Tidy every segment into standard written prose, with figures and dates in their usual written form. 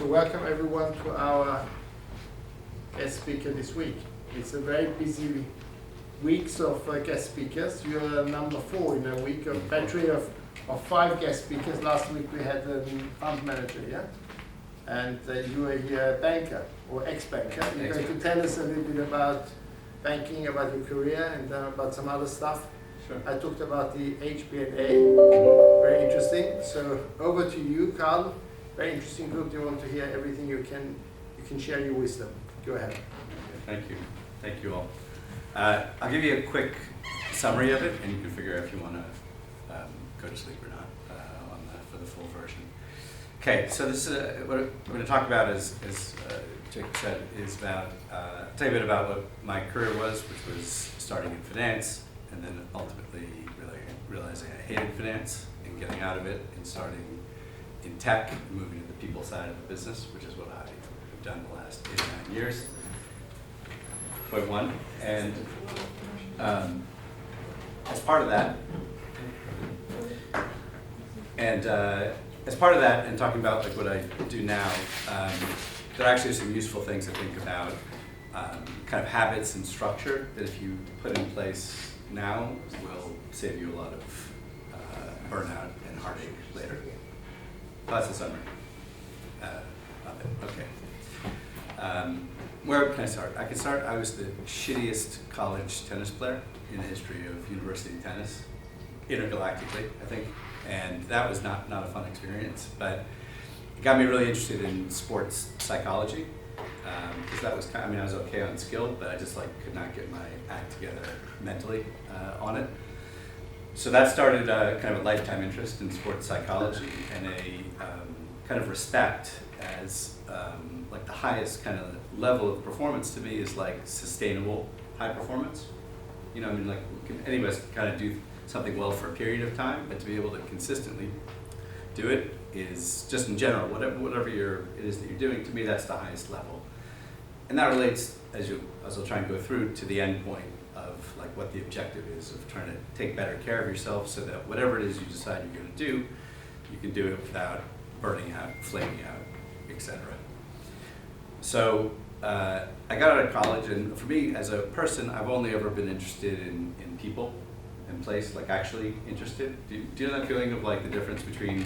to welcome everyone to our guest speaker this week. It's a very busy weeks of guest speakers. You're number 4 in a week, a battery of 5 guest speakers. Last week we had a fund manager, yeah? And you were here a banker, or ex-banker. You're going to tell us a little bit about banking, about your career, and about some other stuff. Sure. I talked about the HPNA, very interesting. So over to you, Carl. Very interesting group. They want to hear everything you can share your wisdom. Go ahead. Thank you all. I'll give you a quick summary of it, and you can figure out if you want to go to sleep or not for the full version. Okay, so this is what I'm going to talk about, as Jacob said, is about tell you a bit about what my career was, which was starting in finance, and then ultimately really realizing I hated finance and getting out of it and starting in tech, moving to the people side of the business, which is what I've done the last 8 or 9 years. Point 1, and as part of that, and talking about like what I do now, there are actually some useful things to think about, kind of habits and structure that if you put in place now will save you a lot of burnout and heartache later. That's the summary of it. Okay. Where can I start? I can start. I was the shittiest college tennis player in the history of university tennis, intergalactically, I think. And that was not a fun experience, but it got me really interested in sports psychology, because that was I was okay on skill, but I just could not get my act together mentally on it. So that started kind of a lifetime interest in sports psychology and a kind of respect as the highest kind of level of performance to me is sustainable high performance. Any of us kind of do something well for a period of time, but to be able to consistently do it is just in general, whatever it is that you're doing, to me that's the highest level. And that relates, as I'll try and go through, to the end point of what the objective is of trying to take better care of yourself so that whatever it is you decide you're going to do, you can do it without burning out, flaming out, etc. So I got out of college, and for me as a person, I've only ever been interested in people and place, actually interested. Do you know that feeling of the difference between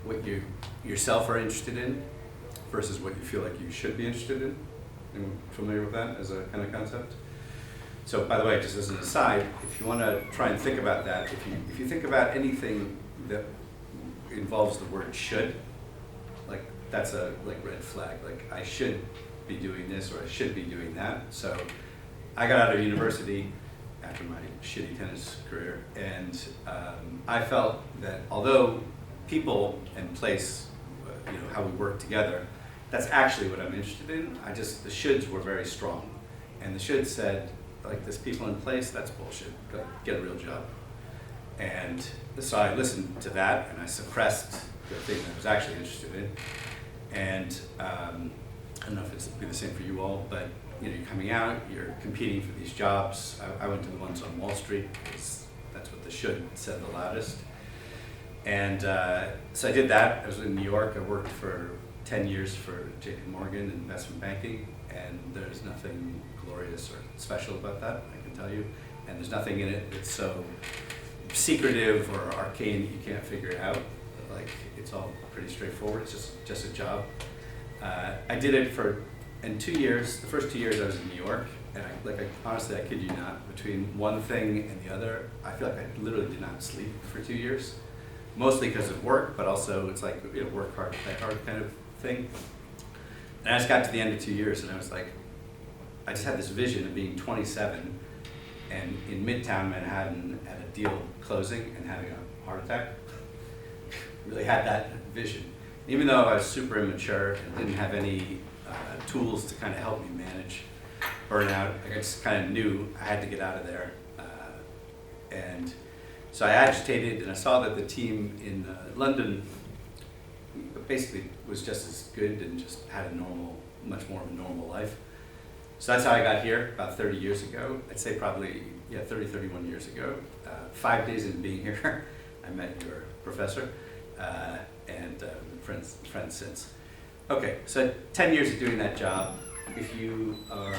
what you yourself are interested in versus what you feel like you should be interested in? Anyone familiar with that as a kind of concept? So by the way, just as an aside, if you want to try and think about that, if you think about anything that involves the word should, that's a red flag. I should be doing this or I should be doing that. So I got out of university after my shitty tennis career, and I felt that although people and place, how we work together, that's actually what I'm interested in. The shoulds were very strong, and the should said, this people in place, that's bullshit. Get a real job. And so I listened to that, and I suppressed the thing that I was actually interested in. And I don't know if it's be the same for you all, but you're coming out, you're competing for these jobs. I went to the ones on Wall Street because that's what the should said the loudest. And so I did that. I was in New York. I worked for 10 years for JP Morgan in investment banking, and there's nothing glorious or special about that, I can tell you. And there's nothing in it that's so secretive or arcane that you can't figure it out. It's all pretty straightforward. It's just a job. I did it in 2 years. The first 2 years I was in New York, and honestly, I kid you not, between one thing and the other, I feel like I literally did not sleep for 2 years. Mostly because of work, but also it's work hard, play hard kind of thing. And I just got to the end of 2 years, and I was I just had this vision of being 27 and in Midtown Manhattan at a deal closing and having a heart attack. Really had that vision. Even though I was super immature and didn't have any tools to kind of help me manage burnout, I just kind of knew I had to get out of there. And so I agitated, and I saw that the team in London basically was just as good and just had much more of a normal life. So that's how I got here about 30 years ago. I'd say probably, 31 years ago. 5 days into being here, I met your professor and friends since. Okay, so 10 years of doing that job, if you are,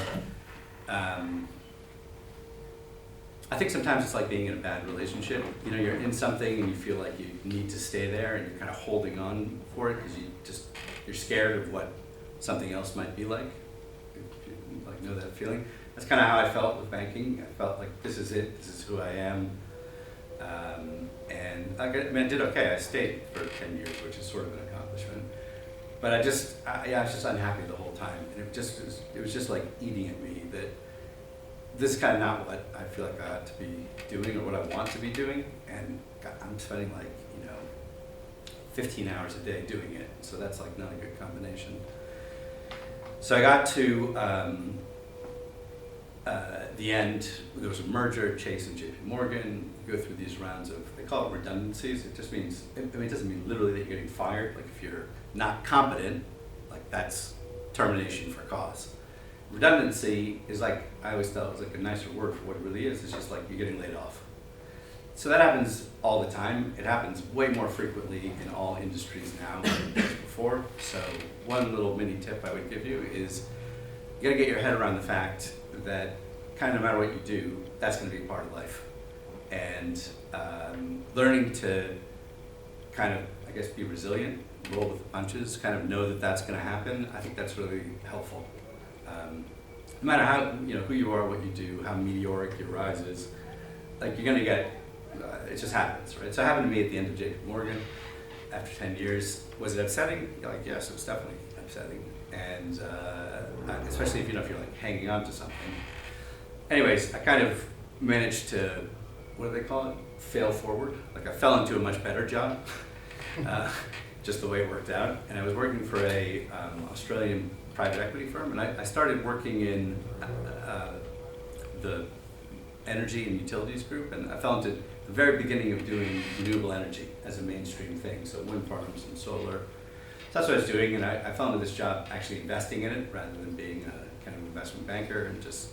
I think sometimes it's like being in a bad relationship. You know, you're in something and you feel like you need to stay there and you're kind of holding on for it because you're scared of what something else might be like. If you like know that feeling. That's kind of how I felt with banking. I felt like this is it, this is who I am. And I did okay. I stayed for 10 years, which is sort of an accomplishment. But I was just unhappy the whole time. And it was just like eating at me that this is kind of not what I feel like I ought to be doing or what I want to be doing. And God, I'm spending 15 hours a day doing it. So that's like not a good combination. So I got to the end. There was a merger, Chase and JP Morgan. You go through these rounds of, they call it redundancies. It just means, it doesn't mean literally that you're getting fired. Like if you're not competent, like that's termination for cause. Redundancy is like, I always thought it was like a nicer word for what it really is. It's just like you're getting laid off. So that happens all the time. It happens way more frequently in all industries now than it was before. So one little mini tip I would give you is you gotta get your head around the fact that kind of no matter what you do, that's gonna be part of life. And learning to kind of, I guess, be resilient, roll with the punches, kind of know that that's gonna happen, I think that's really helpful. No matter how, who you are, what you do, how meteoric your rise is, like you're gonna get, it just happens, right? So it happened to me at the end of JP Morgan after 10 years. Was it upsetting? Like, yes, it was definitely upsetting. And especially if if you're like hanging on to something. Anyways, I kind of managed to, what do they call it? Fail forward. Like I fell into a much better job, just the way it worked out. And I was working for a Australian private equity firm, and I started working in the energy and utilities group, and I fell into the very beginning of doing renewable energy as a mainstream thing, so wind farms and solar. So that's what I was doing, and I fell into this job actually investing in it rather than being a kind of investment banker and just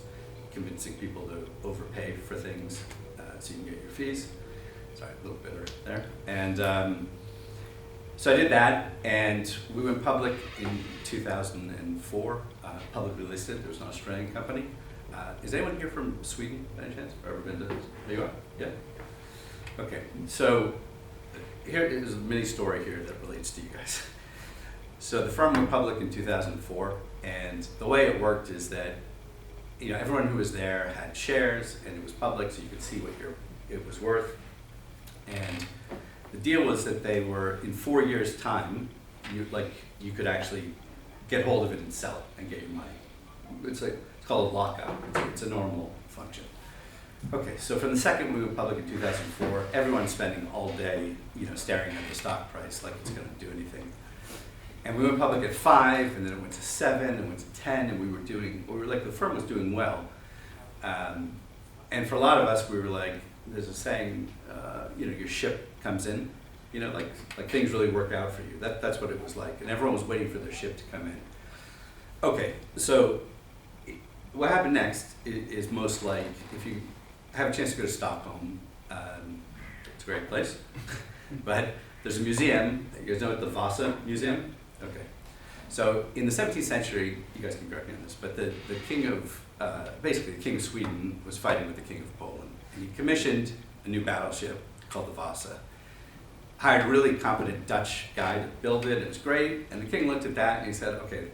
convincing people to overpay for things so you can get your fees. Sorry, a little bitter there. And so I did that, and we went public in 2004, publicly listed. There was an Australian company. Is anyone here from Sweden, by any chance? Ever been to? There you are? Yeah? Okay, so here is a mini story here that relates to you guys. So the firm went public in 2004, and the way it worked is that everyone who was there had shares, and it was public, so you could see what it was worth. And the deal was that they were, in 4 years' time, you could actually get hold of it and sell it and get your money. It's called a lockout. It's a normal function. Okay, so from the second we went public in 2004, everyone's spending all day, staring at the stock price like it's going to do anything. And we went public at 5, and then it went to 7, and went to 10, and the firm was doing well. And for a lot of us, we were like, there's a saying, your ship comes in, like things really work out for you. That's what it was like, and everyone was waiting for their ship to come in. Okay, so what happened next is most like, if you have a chance to go to Stockholm, it's a great place, but there's a museum. You guys know what the Vasa Museum? Okay. So in the 17th century, you guys can correct me on this, but the king of, basically the king of Sweden was fighting with the king of Poland. And he commissioned a new battleship called the Vasa. Hired a really competent Dutch guy to build it. It was great. And the king looked at that and he said, okay,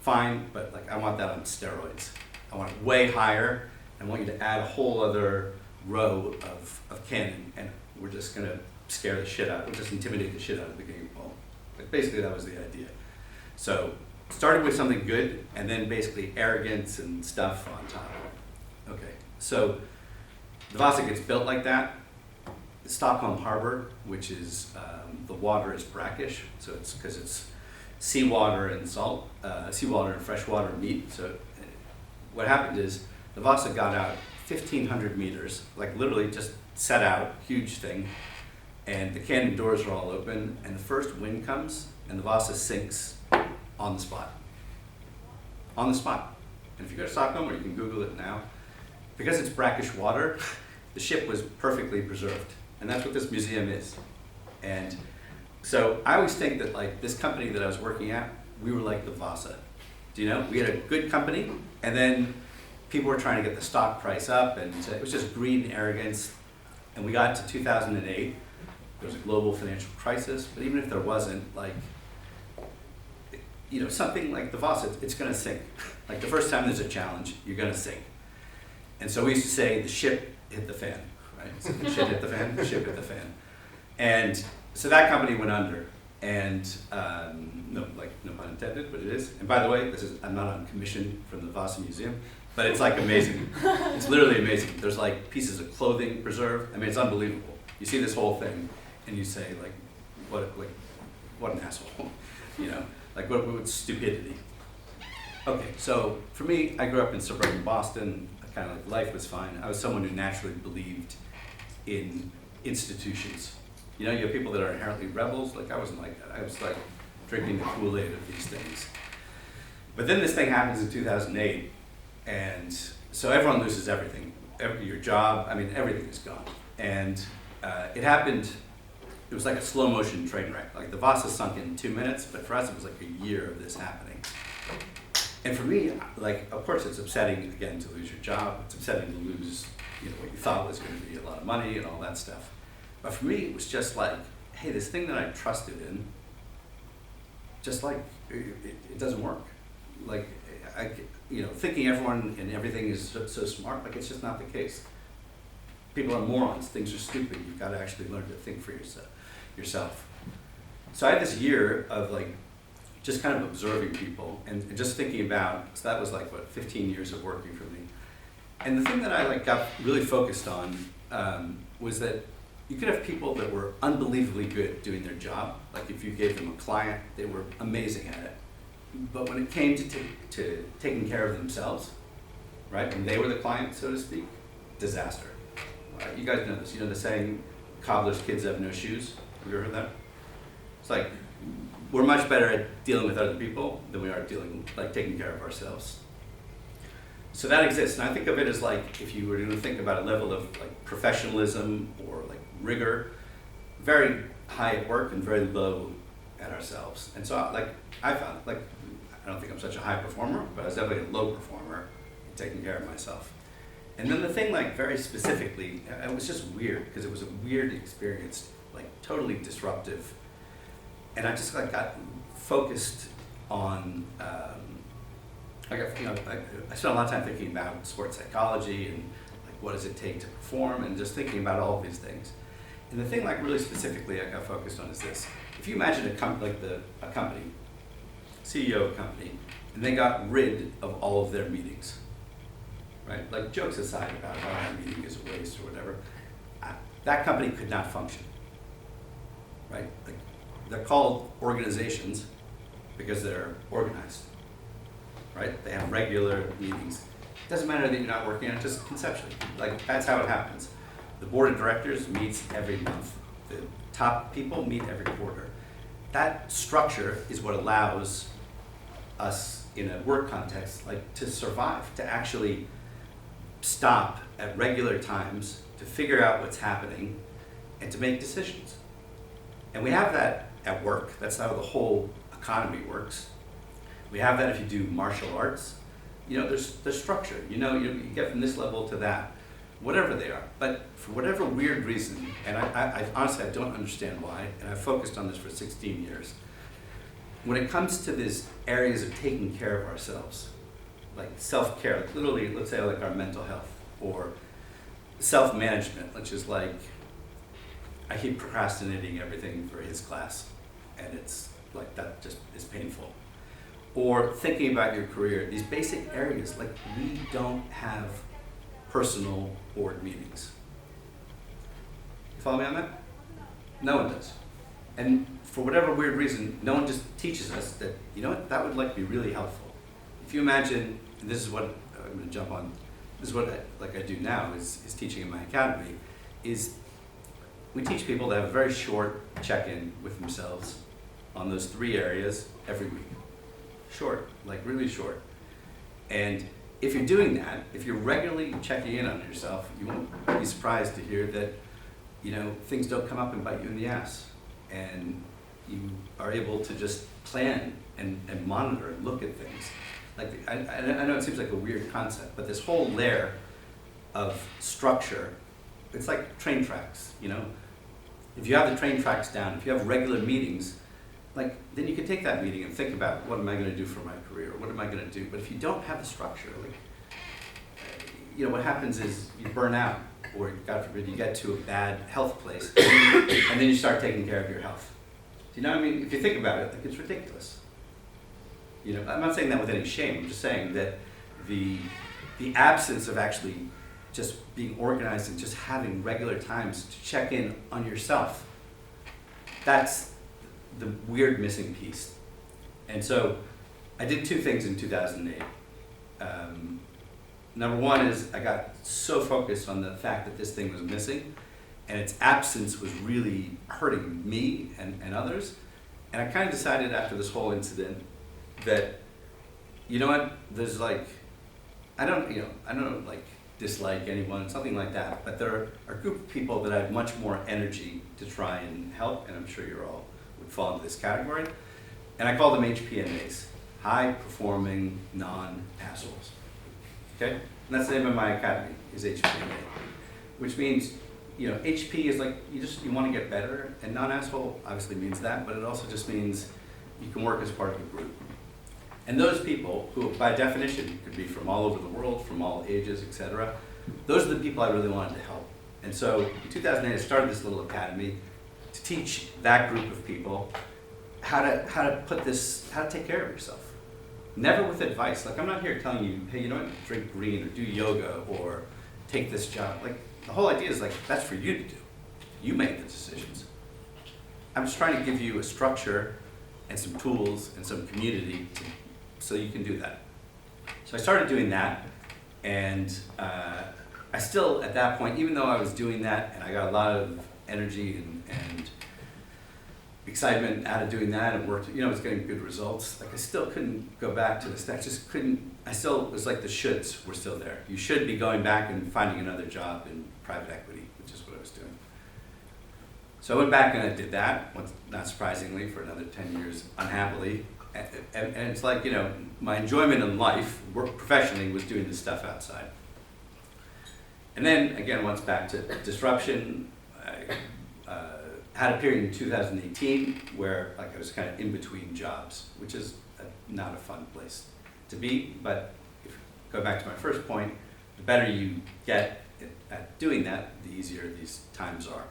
fine, but I want that on steroids. I want it way higher. I want you to add a whole other row of cannon, and we're just gonna scare the shit out, we'll just intimidate the shit out of the king of Poland. Basically that was the idea. So started with something good, and then basically arrogance and stuff on top. Okay, so the Vasa gets built like that. Stockholm Harbor, which is, the water is brackish, so it's because it's seawater and salt, seawater and freshwater meet. So what happened is the Vasa got out 1,500 meters, literally just set out, huge thing, and the cannon doors are all open, and the first wind comes, and the Vasa sinks on the spot. On the spot. And if you go to Stockholm, or you can Google it now, because it's brackish water, the ship was perfectly preserved. And that's what this museum is. And so I always think that this company that I was working at we were like the Vasa. Do you know? We had a good company, and then people were trying to get the stock price up, and it was just greed and arrogance. And we got to 2008, there was a global financial crisis, but even if there wasn't, like, you know, something like the Vasa, it's gonna sink. Like the first time there's a challenge, you're gonna sink. And so we used to say the ship hit the fan, right? So the ship hit the fan, the ship hit the fan. And so that company went under. And no pun intended, but it is. And by the way, I'm not on commission from the Vasa Museum, but it's like amazing. It's literally amazing. There's like pieces of clothing preserved. I mean, it's unbelievable. You see this whole thing, and you say like, what an asshole, you know, like what stupidity. Okay, so for me, I grew up in suburban Boston. Kind of like life was fine. I was someone who naturally believed in institutions. You know, you have people that are inherently rebels. Like I wasn't like that. I was like drinking the Kool-Aid of these things. But then this thing happens in 2008, and so everyone loses everything. Your job, I mean, everything is gone. And it happened, it was like a slow motion train wreck. Like the Vasa sunk in 2 minutes, but for us it was like a year of this happening. And for me, like, of course it's upsetting, again, to lose your job. It's upsetting to lose, you know, what you thought was going to be a lot of money and all that stuff. But for me, it was just like, hey, this thing that I trusted in, just like, it doesn't work. Like, you know, thinking everyone and everything is so smart, like it's just not the case. People are morons, things are stupid. You've got to actually learn to think for yourself. So I had this year of like, just kind of observing people and just thinking about, so that was like, what, 15 years of working for me. And the thing that I like got really focused on was that you could have people that were unbelievably good doing their job. Like if you gave them a client, they were amazing at it. But when it came to taking care of themselves, right, and they were the client, so to speak, disaster. Right? You guys know this. You know the saying, cobbler's kids have no shoes? Have you ever heard that? It's like, we're much better at dealing with other people than we are taking care of ourselves. So that exists, and I think of it as like, if you were going to think about a level of like professionalism or like rigor, very high at work and very low at ourselves. And so like, I found, like, I don't think I'm such a high performer, but I was definitely a low performer in taking care of myself. And then the thing, like, very specifically, it was just weird, because it was a weird experience, like totally disruptive. And I just like got focused on, I spent a lot of time thinking about sports psychology and like what does it take to perform, and just thinking about all of these things. And the thing like really specifically I got focused on is this. If you imagine a company, CEO of a company, and they got rid of all of their meetings, right? Like jokes aside about how a meeting is a waste or whatever, that company could not function, right? Like, they're called organizations because they're organized, right? They have regular meetings. It doesn't matter that you're not working on it, just conceptually. Like, that's how it happens. The board of directors meets every month. The top people meet every quarter. That structure is what allows us in a work context, like, to survive, to actually stop at regular times, to figure out what's happening, and to make decisions. And we have that at work. That's how the whole economy works. We have that if you do martial arts. You know, there's structure. You know, you get from this level to that, whatever they are. But for whatever weird reason, and I honestly, I don't understand why, and I've focused on this for 16 years, when it comes to these areas of taking care of ourselves, like self-care, like literally, let's say like our mental health, or self-management, which is like, I keep procrastinating everything for his class, and it's like, that just is painful. Or thinking about your career, these basic areas, like we don't have personal board meetings. You follow me on that? No one does. And for whatever weird reason, no one just teaches us that, you know what, that would like be really helpful. If you imagine, and this is what I'm gonna jump on, this is what I do now, is teaching in my academy, is we teach people to have a very short check-in with themselves on those 3 areas every week. Short, like really short. And if you're doing that, if you're regularly checking in on yourself, you won't be surprised to hear that, you know, things don't come up and bite you in the ass. And you are able to just plan and monitor and look at things. Like, I know it seems like a weird concept, but this whole layer of structure, it's like train tracks, you know? If you have the train tracks down, if you have regular meetings, like, then you can take that meeting and think about, what am I gonna do for my career? What am I gonna do? But if you don't have the structure, like, you know, what happens is you burn out, or God forbid, you get to a bad health place, and then you start taking care of your health. Do you know what I mean? If you think about it, like, it's ridiculous. You know, I'm not saying that with any shame. I'm just saying that the absence of actually just being organized and just having regular times to check in on yourself, that's the weird missing piece. And so I did two things in 2008. Number one is I got so focused on the fact that this thing was missing, and its absence was really hurting me and others. And I kind of decided after this whole incident that, you know what, there's like, I don't like dislike anyone, something like that, but there are a group of people that I have much more energy to try and help, and I'm sure you're all would fall into this category. And I call them HPNAs, high performing non-assholes. Okay? And that's the name of my academy, is HPNA, which means, you know, HP is like, you want to get better, and non-asshole obviously means that, but it also just means you can work as part of a group. And those people, who by definition could be from all over the world, from all ages, etc., those are the people I really wanted to help. And so in 2008, I started this little academy to teach that group of people how to take care of yourself. Never with advice. Like, I'm not here telling you, hey, you know what, drink green or do yoga or take this job. Like, the whole idea is like, that's for you to do. You make the decisions. I'm just trying to give you a structure and some tools and some community so you can do that. So I started doing that, and I still, at that point, even though I was doing that and I got a lot of energy and excitement out of doing that and worked, you know, I was getting good results, like I still couldn't go back to this. I just couldn't, it was like the shoulds were still there. You should be going back and finding another job in private equity, which is what I was doing. So I went back and I did that, not surprisingly, for another 10 years, unhappily. And it's like, you know, my enjoyment in life, work professionally, was doing this stuff outside. And then, again, once back to disruption, I had a period in 2018 where, like, I was kind of in between jobs, which is not a fun place to be. But if you go back to my first point, the better you get at doing that, the easier these times are.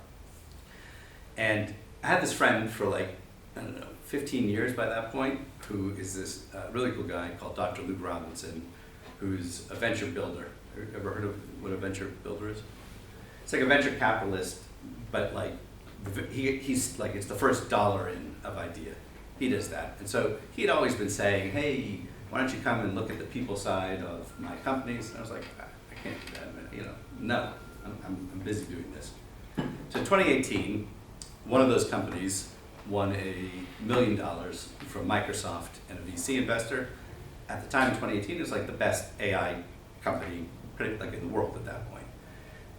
And I had this friend for, like, I don't know, 15 years by that point, who is this really cool guy called Dr. Luke Robinson, who's a venture builder. Ever heard of what a venture builder is? It's like a venture capitalist, but like he's like, it's the first dollar in of idea. He does that. And so he'd always been saying, hey, why don't you come and look at the people side of my companies? And I was like, I can't do that, you know, no, I'm busy doing this. So in 2018, one of those companies won $1 million from Microsoft and a VC investor. At the time in 2018, it was like the best AI company like in the world at that point.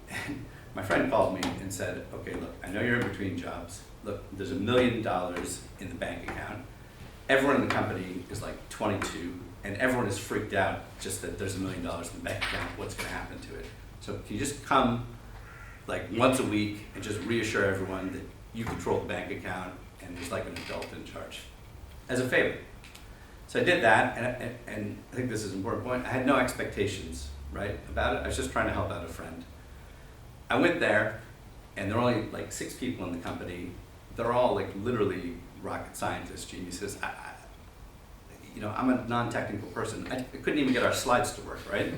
And my friend called me and said, okay, look, I know you're in between jobs. Look, there's $1 million in the bank account. Everyone in the company is like 22, and everyone is freaked out just that there's $1 million in the bank account. What's going to happen to it? So can you just come like once a week and just reassure everyone that you control the bank account and there's like an adult in charge, as a favor. So I did that, and I think this is an important point. I had no expectations, right, about it. I was just trying to help out a friend. I went there, and there are only like 6 people in the company. They're all like literally rocket scientists, geniuses. You know, I'm a non-technical person. I couldn't even get our slides to work, right?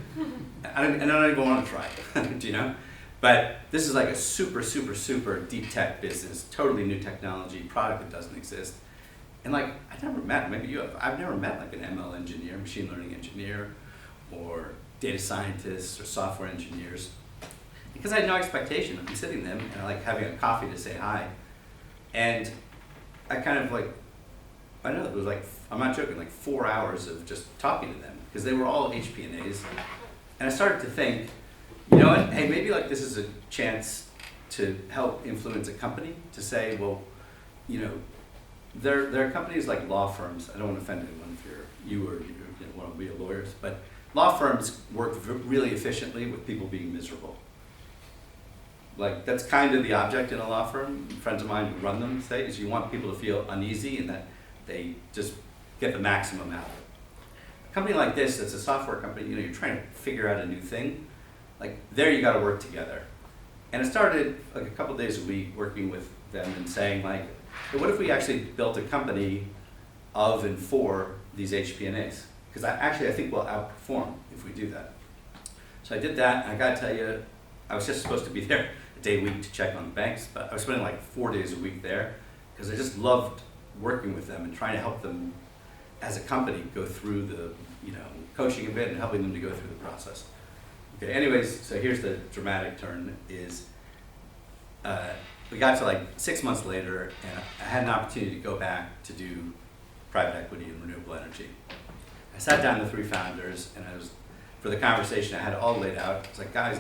And I don't even want to try, do you know? But this is like a super, super, super deep tech business, totally new technology, product that doesn't exist. And like, I never met, maybe you have, I've never met like an ML engineer, machine learning engineer, or data scientists or software engineers. Because I had no expectation of sitting them and like having a coffee to say hi. And I kind of like, I know it was like, I'm not joking, like 4 hours of just talking to them, because they were all HPNAs. And I started to think, you know what, hey, maybe like this is a chance to help influence a company to say, well, you know, there are companies like law firms. I don't want to offend anyone if you want to be lawyers, but law firms work really efficiently with people being miserable. Like, that's kind of the object in a law firm. Friends of mine who run them say is you want people to feel uneasy and that they just get the maximum out of it. A company like this, that's a software company, you're trying to figure out a new thing. Like, there you got to work together. And it started like a couple days a week working with them and saying like, hey, what if we actually built a company of and for these HPNAs? Because I think we'll outperform if we do that. So I did that, and I gotta tell you, I was just supposed to be there a day a week to check on the banks, but I was spending like 4 days a week there because I just loved working with them and trying to help them as a company go through the, coaching a bit and helping them to go through the process. Okay, anyways, so here's the dramatic turn is, we got to like 6 months later and I had an opportunity to go back to do private equity and renewable energy. I sat down with 3 founders and for the conversation I had it all laid out. It's like, guys,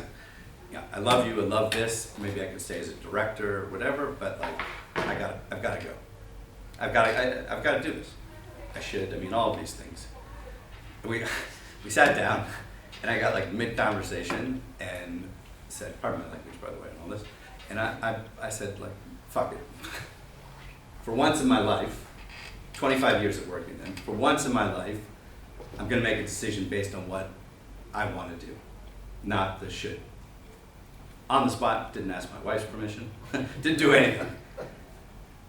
I love you, I love this, maybe I could stay as a director or whatever, but like, I've got to go. I've got to do this. All of these things. We sat down and I got like mid-conversation and said, pardon my language by the way and all this, and I said like, fuck it. For once in my life, 25 years of working then, for once in my life, I'm gonna make a decision based on what I want to do, not the should. On the spot, didn't ask my wife's permission, didn't do anything.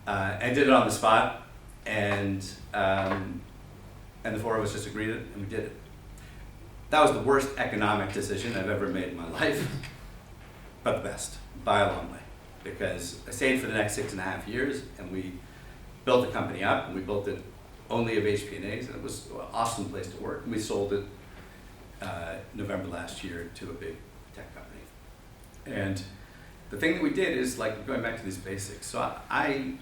I did it on the spot, and the 4 of us just agreed it, and we did it. That was the worst economic decision I've ever made in my life, but the best, by a long way, because I stayed for the next 6.5 years, and we built the company up, and we built it only of HPNAs, and it was an awesome place to work, and we sold it November last year to a big tech company. And the thing that we did is like going back to these basics. So I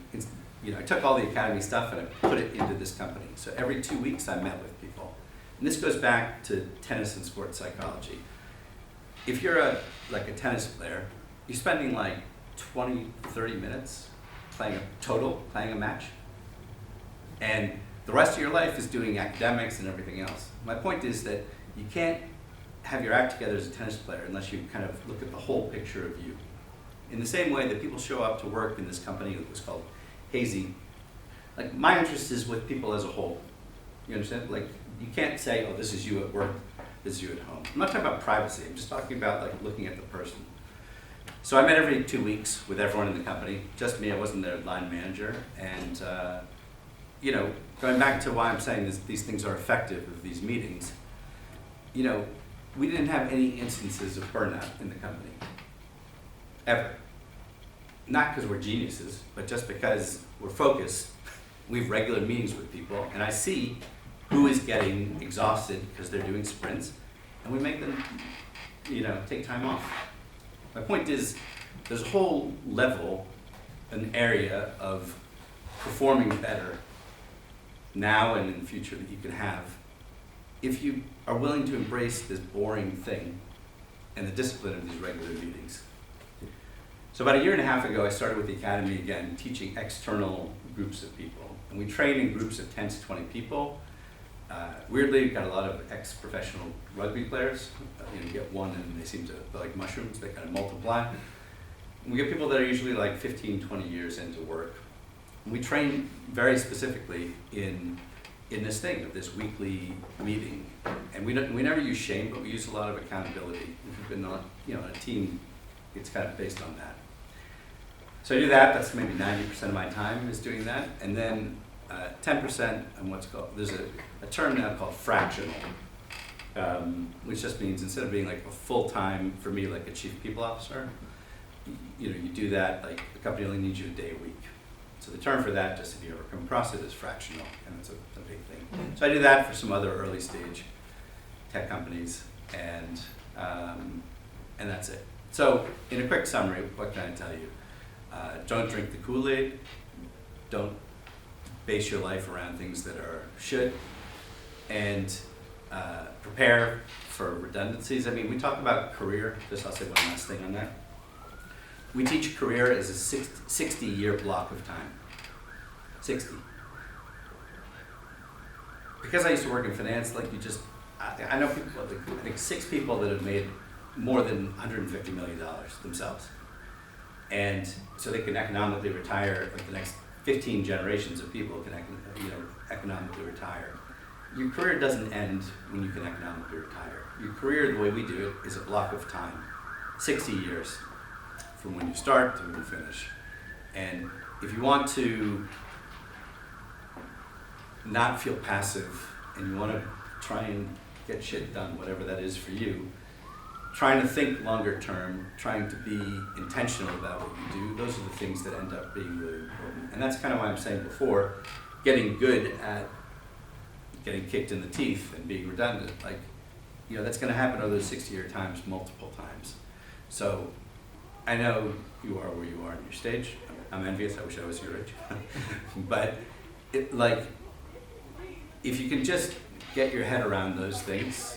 took all the academy stuff and I put it into this company. So every 2 weeks I met with people. And this goes back to tennis and sports psychology. If you're a tennis player, you're spending like 20, 30 minutes playing a match. And the rest of your life is doing academics and everything else. My point is that you can't have your act together as a tennis player unless you kind of look at the whole picture of you. In the same way that people show up to work in this company that was called Hazy, like my interest is with people as a whole. You understand? Like you can't say, oh, this is you at work, this is you at home. I'm not talking about privacy, I'm just talking about like looking at the person. So I met every 2 weeks with everyone in the company, just me, I wasn't their line manager. And going back to why I'm saying these things are effective with these meetings, we didn't have any instances of burnout in the company, ever. Not because we're geniuses, but just because we're focused. We have regular meetings with people, and I see who is getting exhausted because they're doing sprints, and we make them, take time off. My point is, there's a whole level, an area of performing better now and in the future that you can have if you are willing to embrace this boring thing and the discipline of these regular meetings. So about 1.5 years ago, I started with the Academy again, teaching external groups of people. And we train in groups of 10 to 20 people. Weirdly, we've got a lot of ex-professional rugby players. You get one and they seem to, like mushrooms, they kind of multiply. And we get people that are usually like 15, 20 years into work. And we train very specifically in this thing of this weekly meeting. And we never use shame, but we use a lot of accountability. If you've been on a team, it's kind of based on that. So I do that, that's maybe 90% of my time is doing that. And then 10% on what's called, there's a term now called fractional, which just means instead of being like a full-time, for me, like a chief people officer, you do that, like the company only needs you a day a week. So the term for that, just if you ever come across it, is fractional, and it's a big thing. So I do that for some other early stage tech companies, and that's it. So in a quick summary, what can I tell you? Don't drink the Kool-Aid. Don't base your life around things that are should, and prepare for redundancies. We talk about career. Just I'll say one last thing on that. We teach career as a 60-year block of time. 60. because I used to work in finance, like I know people, I think 6 people that have made more than $150 million themselves. And so they can economically retire, like the next 15 generations of people can economically retire. Your career doesn't end when you can economically retire. Your career, the way we do it, is a block of time, 60 years from when you start to when you finish. And if you want to not feel passive and you want to try and get shit done, whatever that is for you, trying to think longer term, trying to be intentional about what you do, those are the things that end up being really important. And that's kind of why I'm saying before, getting good at getting kicked in the teeth and being redundant, like, that's going to happen over those 60-year times multiple times. So I know you are where you are in your stage. I'm envious. I wish I was your age. But if you can just get your head around those things,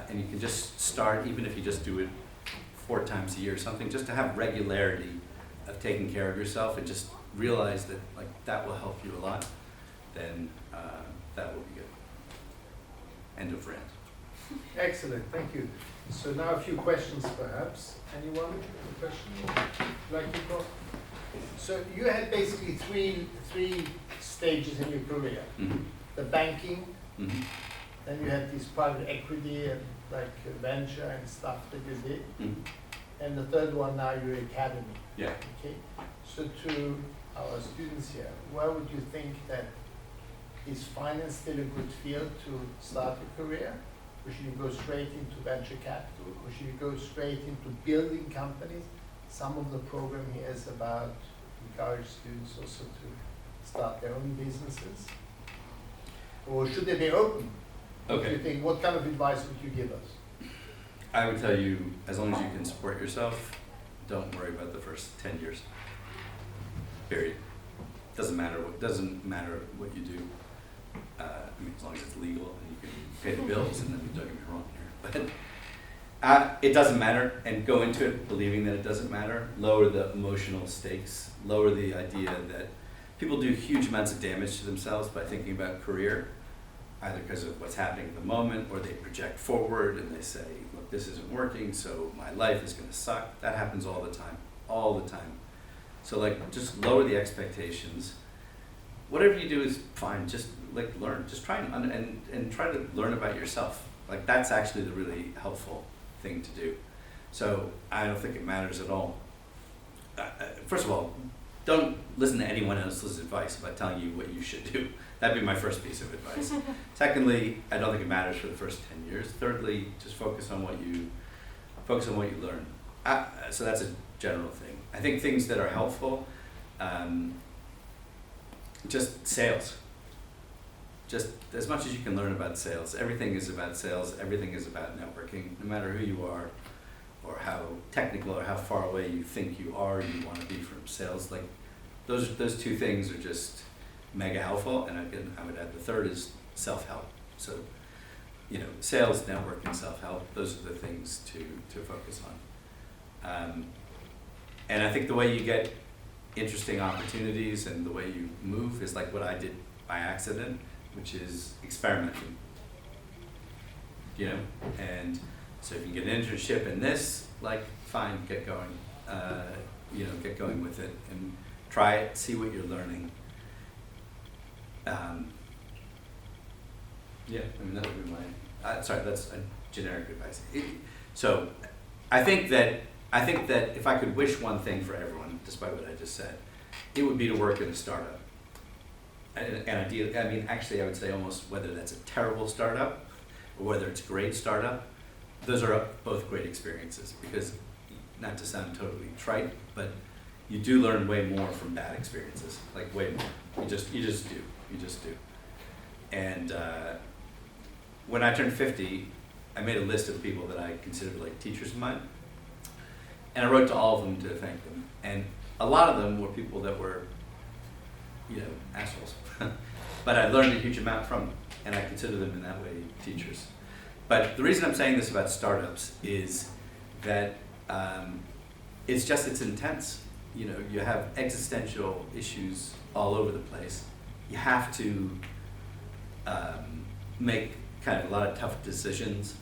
and you can just start, even if you just do it 4 times a year or something, just to have regularity of taking care of yourself and just realize that that will help you a lot, then that will be good. End of rant. Excellent, thank you. So now a few questions perhaps. Anyone? A question? Like to go? So you had basically three stages in your career. Mm-hmm. The banking, Mm-hmm. then you had this private equity and venture and stuff that you did. Mm-hmm. And the third one now your academy. Yeah. Okay. So to our students here, where would you think that is finance still a good field to start a career? Or should you go straight into venture capital? Or should you go straight into building companies? Some of the program here is about encourage students also to start their own businesses. Or should they be open? What do you think? What kind of advice would you give us? I would tell you, as long as you can support yourself, don't worry about the first 10 years. Period. Doesn't matter what you do. As long as it's legal and you can pay the bills, and then don't get me wrong here. But it doesn't matter, and go into it believing that it doesn't matter. Lower the emotional stakes. Lower the idea that people do huge amounts of damage to themselves by thinking about career, either because of what's happening at the moment, or they project forward and they say, look, this isn't working, so my life is going to suck. That happens all the time. So just lower the expectations. Whatever you do is fine. Just learn. Just try and try to learn about yourself. That's actually the really helpful thing to do. So I don't think it matters at all. First of all, don't listen to anyone else's advice about telling you what you should do. That'd be my first piece of advice. Secondly, I don't think it matters for the first 10 years. Thirdly, just focus on what you learn. So that's a general thing. I think things that are helpful, just sales. Just as much as you can learn about sales. Everything is about sales. Everything is about networking. No matter who you are, or how technical or how far away you think you are, you want to be from sales. Those 2 things are just mega helpful. And again, I would add the third is self-help. So, sales, networking, self-help. Those are the things to focus on. And I think the way you get interesting opportunities and the way you move is like what I did by accident, which is experimenting. And so if you can get an internship in this, fine, get going. Get going with it and try it, see what you're learning. That would be my. That's a generic advice. So, I think that if I could wish one thing for everyone, despite what I just said, it would be to work in a startup. And ideally, actually, I would say almost whether that's a terrible startup or whether it's a great startup, those are both great experiences, because, not to sound totally trite, but you do learn way more from bad experiences, way more. You just do. And when I turned 50, I made a list of people that I considered teachers of mine, and I wrote to all of them to thank them. And a lot of them were people that were, assholes. But I learned a huge amount from them, and I consider them in that way teachers. But the reason I'm saying this about startups is that it's intense. You have existential issues all over the place. You have to make kind of a lot of tough decisions,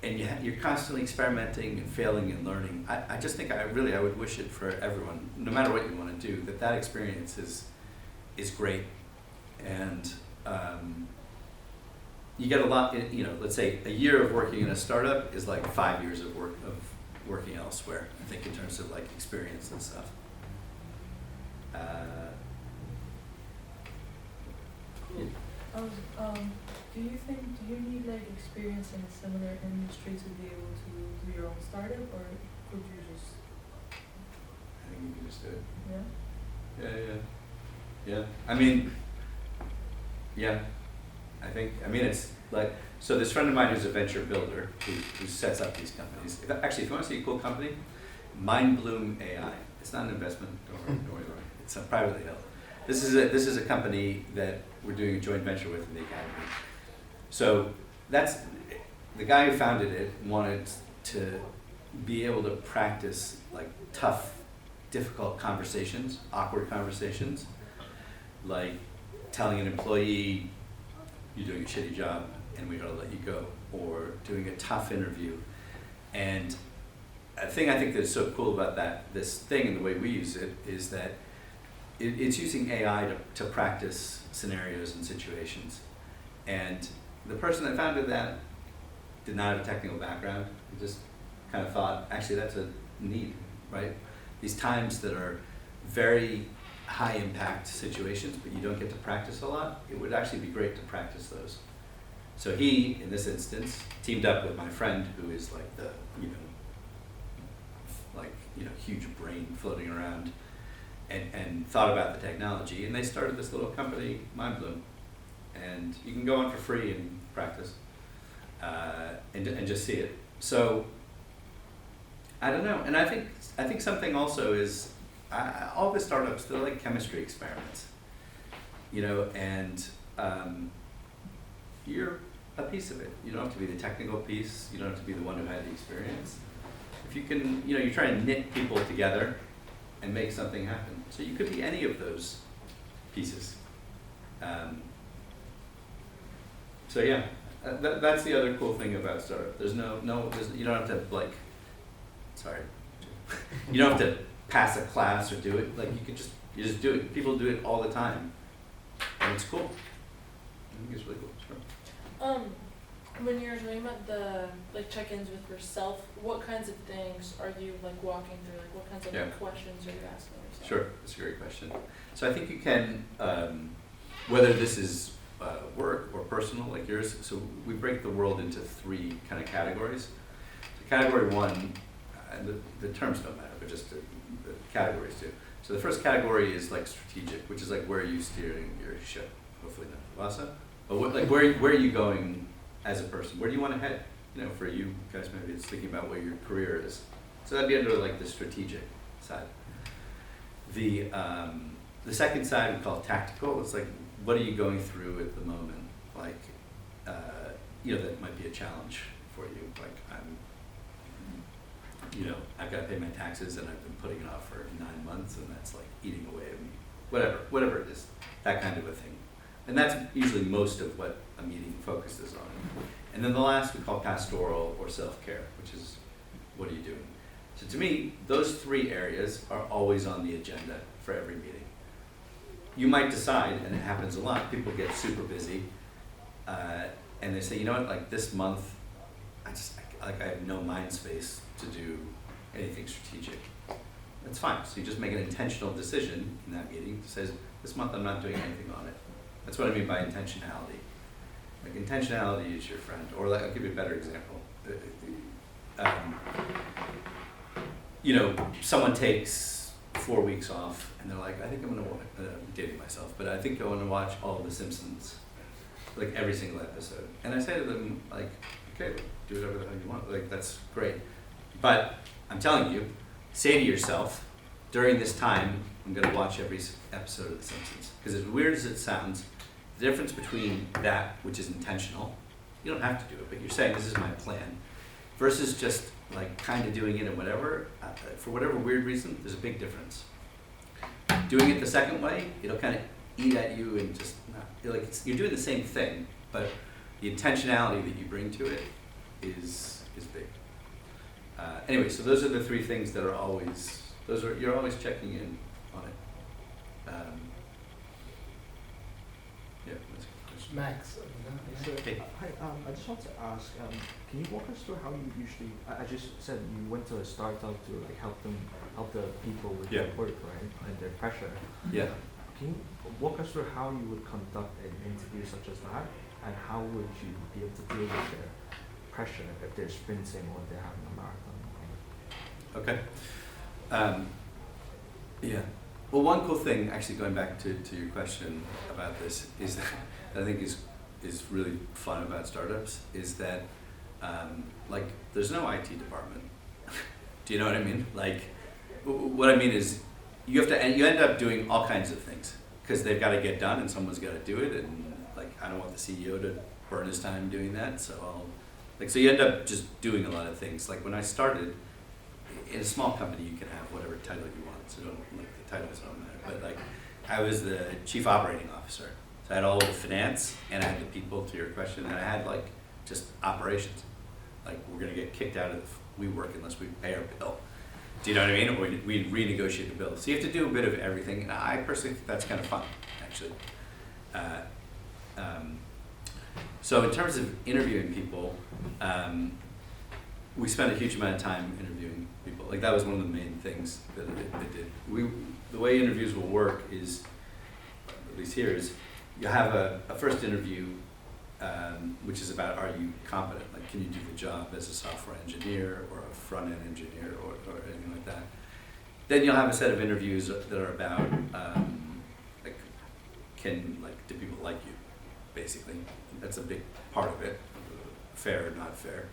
and you're constantly experimenting and failing and learning. I just think I would wish it for everyone, no matter what you want to do, that experience is great, and you get a lot. Let's say a year of working in a startup is like 5 years of working elsewhere. I think in terms of like experience and stuff. Do you need like experience in a similar industry to be able to do your own startup, or could you just? I think you can just do it. Yeah. Yeah. I mean, yeah. I mean, it's like, so this friend of mine who's a venture builder who sets up these companies. If you want to see a cool company, Mindbloom AI. It's not an investment. Don't worry about it. It's privately held. This is a company that we're doing a joint venture with in the academy. So that's the guy who founded it wanted to be able to practice like tough, difficult conversations, awkward conversations, like telling an employee you're doing a shitty job and we gotta let you go, or doing a tough interview. And a thing I think that's so cool about this thing and the way we use it is that it's using AI to practice scenarios and situations. And the person that founded that did not have a technical background. He just kind of thought, actually, that's a need, right? These times that are very high impact situations, but you don't get to practice a lot, it would actually be great to practice those. So he, in this instance, teamed up with my friend who is like the, huge brain floating around, and thought about the technology, and they started this little company, Mindbloom. And you can go on for free and practice, and just see it. So I don't know, and I think something also is all the startups, they're like chemistry experiments, and you're a piece of it. You don't have to be the technical piece. You don't have to be the one who had the experience. If you can, you're trying to knit people together and make something happen. So you could be any of those pieces. So yeah, that's the other cool thing about startup. There's you don't have to you don't have to pass a class or do it. Like you just do it. People do it all the time, and it's cool. I think it's really cool. Sure. When you're talking about the check-ins with yourself, what kinds of things are you walking through? What kinds of questions are you asking yourself? Sure, that's a great question. So I think you can, whether this is work or personal like yours, so we break the world into 3 kind of categories. So category 1, and the terms don't matter, but just the categories do. So the first category is strategic, which is where are you steering your ship? Hopefully not Vasa. But where are you going as a person? Where do you want to head? For you guys, maybe it's thinking about what your career is. So that'd be under the strategic side. The second side we call tactical. It's what are you going through at the moment? That might be a challenge for you. I've got to pay my taxes and I've been putting it off for 9 months, and that's eating away at me. Whatever it is, that kind of a thing. And that's usually most of what a meeting focuses on. And then the last we call pastoral or self-care, which is what are you doing? So to me, those 3 areas are always on the agenda for every meeting. You might decide, and it happens a lot, people get super busy, and they say, this month, I have no mind space to do anything strategic. That's fine. So you just make an intentional decision in that meeting that says, this month I'm not doing anything on it. That's what I mean by intentionality. Intentionality is your friend. Or I'll give you a better example. Someone takes 4 weeks off and they're like, I think I'm going to watch, I'm dating myself, but I think I want to watch all of The Simpsons, every single episode. And I say to them, okay, do whatever the hell you want. That's great. But I'm telling you, say to yourself, during this time, I'm going to watch every episode of The Simpsons. Because as weird as it sounds, the difference between that, which is intentional, you don't have to do it, but you're saying this is my plan, versus just kind of doing it and whatever, for whatever weird reason, there's a big difference. Doing it the second way, it'll kind of eat at you and just not, you're doing the same thing, but the intentionality that you bring to it is big. Anyway, so those are the three things that are always, you're always checking in on it. Yeah, that's a good question. Max. So, Okay. hi, I just want to ask, can you walk us through how you usually, I just said you went to a startup to like help the people with Yeah. their work, right, and their pressure. Yeah. Can you walk us through how you would conduct an interview such as that, and how would you be able to deal with their pressure if they're sprinting or they're having a marathon? Okay. Yeah. Well, one cool thing, actually going back to your question about this, is that I think is really fun about startups, is that like there's no IT department. Do you know what I mean? Like what I mean is you end up doing all kinds of things because they've got to get done and someone's got to do it, and like I don't want the CEO to burn his time doing that, so so you end up just doing a lot of things. Like when I started in a small company, you can have whatever title you want, so the titles don't matter. But like I was the chief operating officer, so I had all of the finance, and I had the people, to your question, and I had like just operations. Like we're gonna get kicked out of WeWork unless we pay our bill. Do you know what I mean? Or we renegotiate the bill. So you have to do a bit of everything, and I personally think that's kind of fun, actually. So in terms of interviewing people, we spent a huge amount of time interviewing people. Like that was one of the main things that I did. The way interviews will work is, at least here, is you have a first interview, which is about, are you competent? Like, can you do the job as a software engineer or a front-end engineer or anything like that? Then you'll have a set of interviews that are about, do people like you, basically. That's a big part of it, fair or not fair.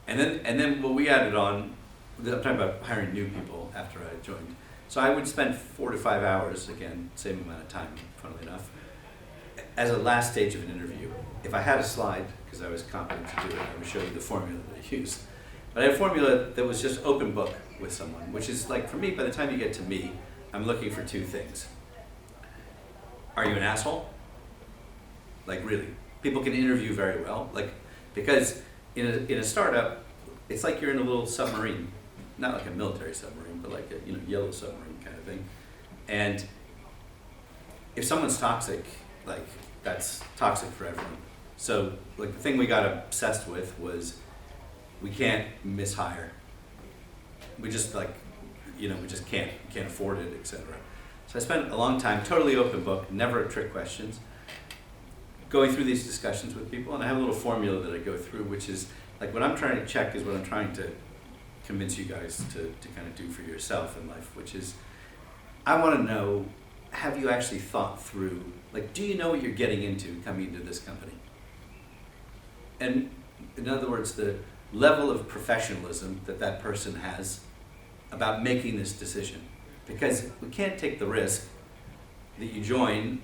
And then what we added on, I'm talking about hiring new people after I joined. So I would spend 4 to 5 hours, again, same amount of time, funnily enough, as a last stage of an interview. If I had a slide, because I was competent to do it, I would show you the formula that I used. But I had a formula that was just open book with someone, which is like, for me, by the time you get to me, I'm looking for two things. Are you an asshole? Like really, people can interview very well, because in a startup, it's like you're in a little submarine, not like a military submarine, but like a yellow submarine kind of thing. And if someone's toxic, like that's toxic for everyone. So like the thing we got obsessed with was we can't mishire. We just we just can't afford it, etc. So I spent a long time, totally open book, never trick questions, going through these discussions with people, and I have a little formula that I go through, which is like what I'm trying to check is what I'm trying to convince you guys to kind of do for yourself in life, which is I want to know, have you actually thought through, do you know what you're getting into coming into this company? And in other words, the level of professionalism that person has about making this decision. Because we can't take the risk that you join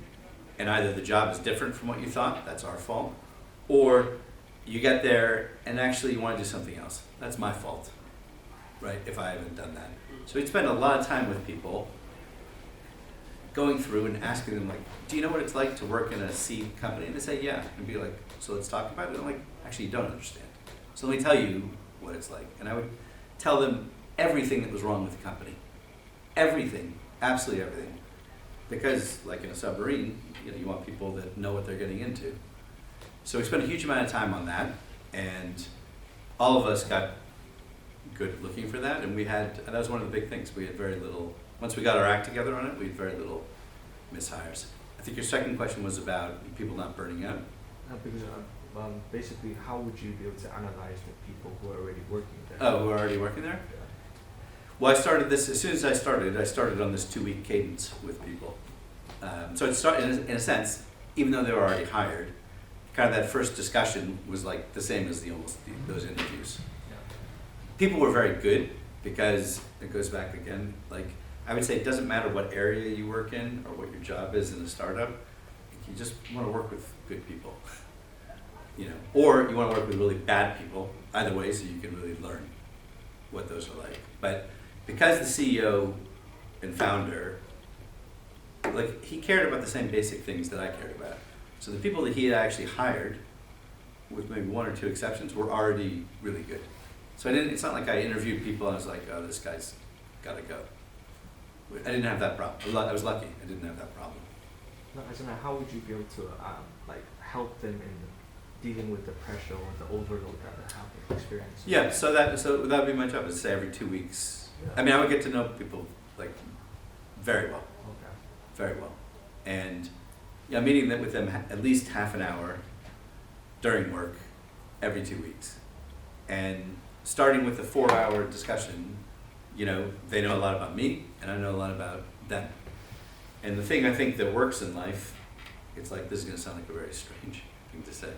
and either the job is different from what you thought, that's our fault, or you get there and actually you want to do something else. That's my fault, right, if I haven't done that. So we'd spend a lot of time with people going through and asking them, do you know what it's like to work in a seed company? And they say, yeah. And be like, so let's talk about it. And I'm like, actually, you don't understand. So let me tell you what it's like. And I would tell them everything that was wrong with the company. Everything, absolutely everything. Because like in a submarine, you want people that know what they're getting into. So we spent a huge amount of time on that, and all of us got good looking for that, and that was one of the big things. We had very little, once we got our act together on it, we had very little mishires. I think your second question was about people not burning out. Because basically, how would you be able to analyze the people who are already working there? Oh, who are already working there? Yeah. Well, I started this, as soon as I started on this 2-week cadence with people. So it started, in a sense, even though they were already hired, kind of that first discussion was like the same as those interviews. Yeah. People were very good because it goes back again, I would say it doesn't matter what area you work in or what your job is in a startup, you just want to work with good people. Or you want to work with really bad people, either way, so you can really learn what those are like. But because the CEO and founder, he cared about the same basic things that I cared about. So the people that he had actually hired, with maybe one or two exceptions, were already really good. So it's not like I interviewed people and I was like, oh, this guy's gotta go. I didn't have that problem. I was lucky, I didn't have that problem. No, as in, how would you be able to like help them in dealing with the pressure or the overload that they have experienced? Yeah, so that would be my job, is to say every 2 weeks. I mean, I would get to know people like very well, Okay. very well. And yeah, meeting with them at least half an hour during work every 2 weeks. And starting with a 4-hour discussion, you know, they know a lot about me and I know a lot about them. And the thing I think that works in life, it's like, this is gonna sound like a very strange thing to say.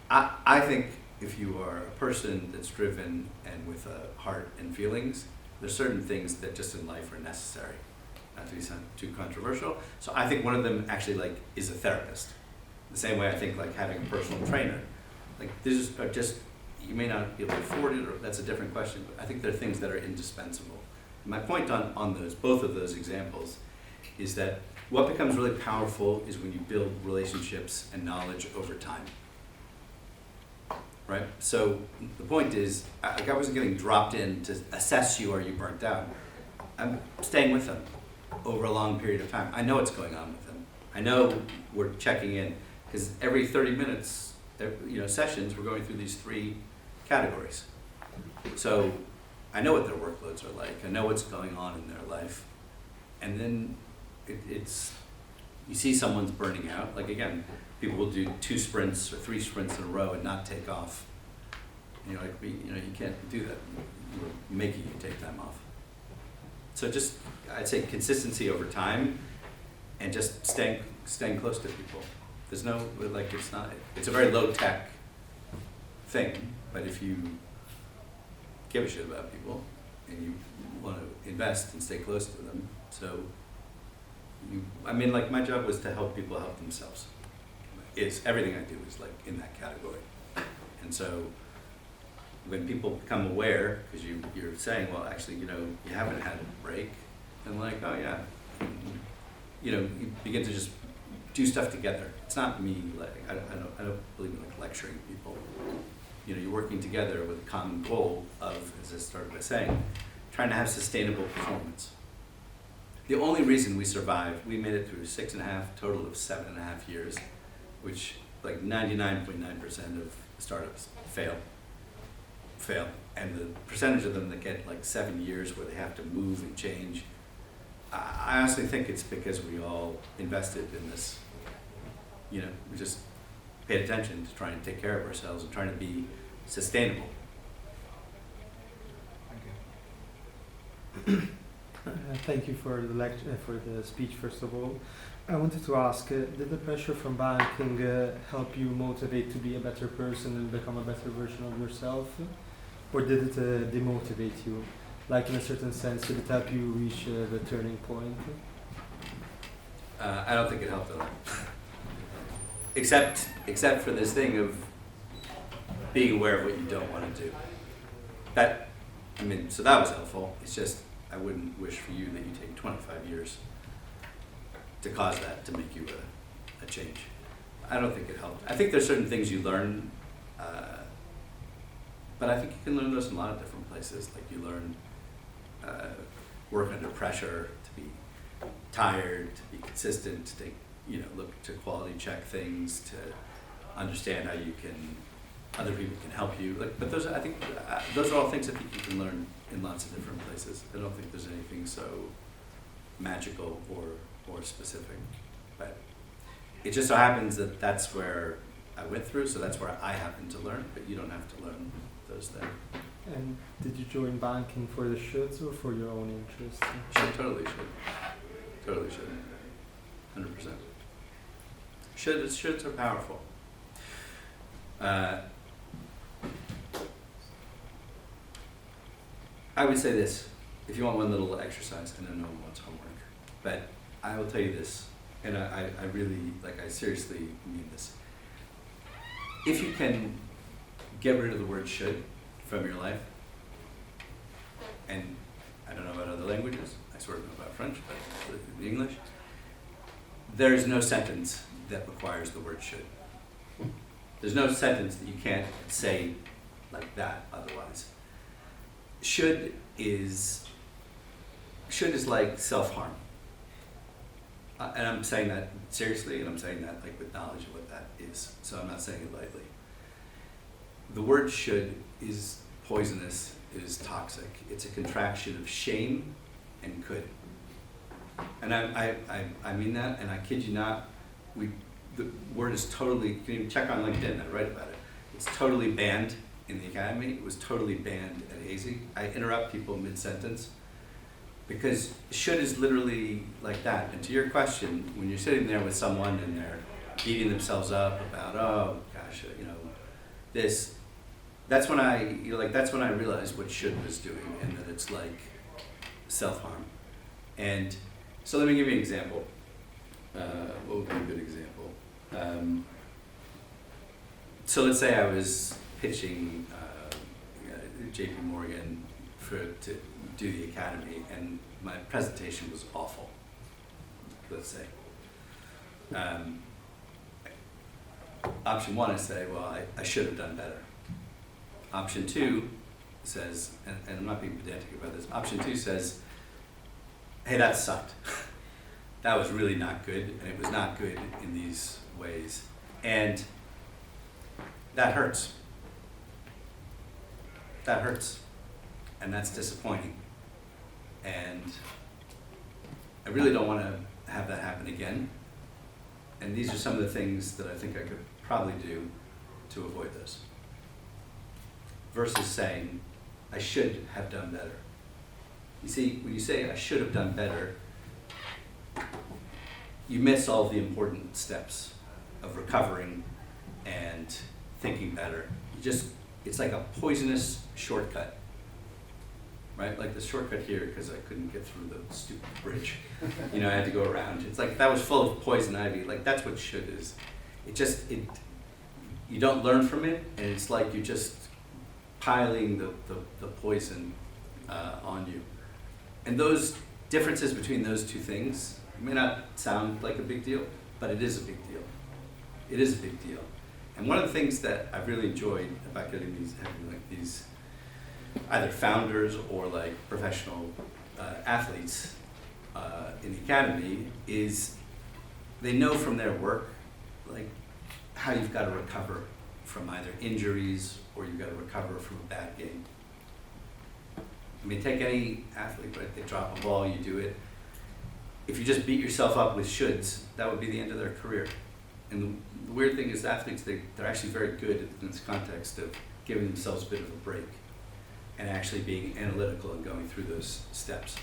I think if you are a person that's driven and with a heart and feelings, there's certain things that just in life are necessary. Not to be sound too controversial. So I think one of them actually like is a therapist. The same way I think like having a personal trainer. Like these are just, you may not be able to afford it, or that's a different question, but I think there are things that are indispensable. My point on those, both of those examples, is that what becomes really powerful is when you build relationships and knowledge over time. Right? So the point is, I wasn't getting dropped in to assess you or you burnt out. I'm staying with them over a long period of time. I know what's going on with them. I know we're checking in, because every 30 minutes, you know, sessions, we're going through these 3 categories. So I know what their workloads are like. I know what's going on in their life. And then it's, you see someone's burning out. Like again, people will do 2 sprints or 3 sprints in a row and not take off. And you're like, you know, you can't do that. We're making you take time off. So just, I'd say consistency over time and just staying close to people. There's no, like, it's a very low tech thing, but if you give a shit about people and you want to invest and stay close to them, so I mean, like, my job was to help people help themselves. Everything I do is like in that category. And so when people become aware, because you're saying, well, actually, you know, you haven't had a break, and like, oh yeah, you know, you begin to just do stuff together. It's not me, like, I don't believe in like lecturing people. You know, you're working together with a common goal of, as I started by saying, trying to have sustainable performance. The only reason we survived, we made it through 6.5, total of 7.5 years, which like 99.9% of startups fail. And the percentage of them that get like 7 years where they have to move and change, I honestly think it's because we all invested in this. You know, we just paid attention to trying to take care of ourselves and trying to be sustainable. Thank you. Thank you for the lecture, for the speech. First of all, I wanted to ask: did the pressure from banking help you motivate to be a better person and become a better version of yourself, or did it demotivate you? Like, in a certain sense, did it help you reach the turning point? I don't think it helped at all. Except for this thing of being aware of what you don't want to do. So that was helpful. It's just, I wouldn't wish for you that you take 25 years to cause that, to make you a change. I don't think it helped. I think there's certain things you learn, but I think you can learn those in a lot of different places. Like you learn work under pressure, to be tired, to be consistent, to take, you know, look to quality check things, to understand how you can, other people can help you. Like, but those, I think, those are all things I think you can learn in lots of different places. I don't think there's anything so magical or specific. But it just so happens that that's where I went through, so that's where I happen to learn, but you don't have to learn those things. And did you join banking for the shoulds or for your own interests? Totally should. 100%. Shoulds are powerful. I would say this, if you want one little exercise, I know no one wants homework, but I will tell you this, and I really, like, I seriously mean this. If you can get rid of the word should from your life, and I don't know about other languages, I sort of know about French, but English, there is no sentence that requires the word should. There's no sentence that you can't say like that otherwise. Should is like self-harm. And I'm saying that seriously, and I'm saying that like with knowledge of what that is. So I'm not saying it lightly. The word should is poisonous, it is toxic. It's a contraction of shame and could. And I mean that, and I kid you not, the word is totally, you can even check on LinkedIn, I write about it. It's totally banned in the academy, it was totally banned at Hazy. I interrupt people mid-sentence because should is literally like that. And to your question, when you're sitting there with someone and they're beating themselves up about, oh gosh, this, that's when I realized what should was doing, and that it's like self-harm. And so let me give you an example. What would be a good example? So let's say I was pitching JP Morgan to do the academy, and my presentation was awful, let's say. Option one, I say, well, I should have done better. Option two says, and I'm not being pedantic about this, option two says, hey, that sucked. That was really not good, and it was not good in these ways. And that hurts. That hurts. And that's disappointing. And I really don't want to have that happen again. And these are some of the things that I think I could probably do to avoid this. Versus saying, I should have done better. You see, when you say I should have done better, you miss all of the important steps of recovering and thinking better. It's like a poisonous shortcut, right? Like the shortcut here, because I couldn't get through the stupid bridge. I had to go around. It's like that was full of poison ivy. Like that's what should is. You don't learn from it, and it's like you're just piling the poison on you. And those differences between those two things may not sound like a big deal, but it is a big deal. It is a big deal. And one of the things that I've really enjoyed about having these either founders or like professional athletes in the academy is they know from their work like how you've got to recover from either injuries or you've got to recover from a bad game. I mean, take any athlete, right? They drop a ball, you do it. If you just beat yourself up with shoulds, that would be the end of their career. And the weird thing is athletes, they're actually very good in this context of giving themselves a bit of a break and actually being analytical and going through those steps.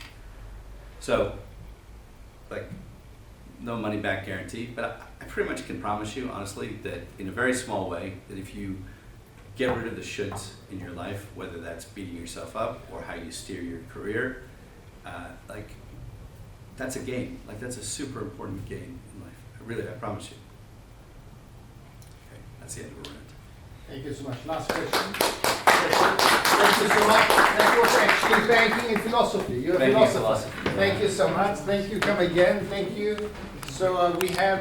So, like, no money back guarantee, but I pretty much can promise you, honestly, that in a very small way, that if you get rid of the shoulds in your life, whether that's beating yourself up or how you steer your career, that's a gain. Like, that's a super important gain in life. I promise you. Okay, that's the end of the rant. Thank you so much. Last question. Thank you so much. That was actually banking and philosophy. You're a philosopher. Thank you so much. Thank you. Come again. Thank you. So we have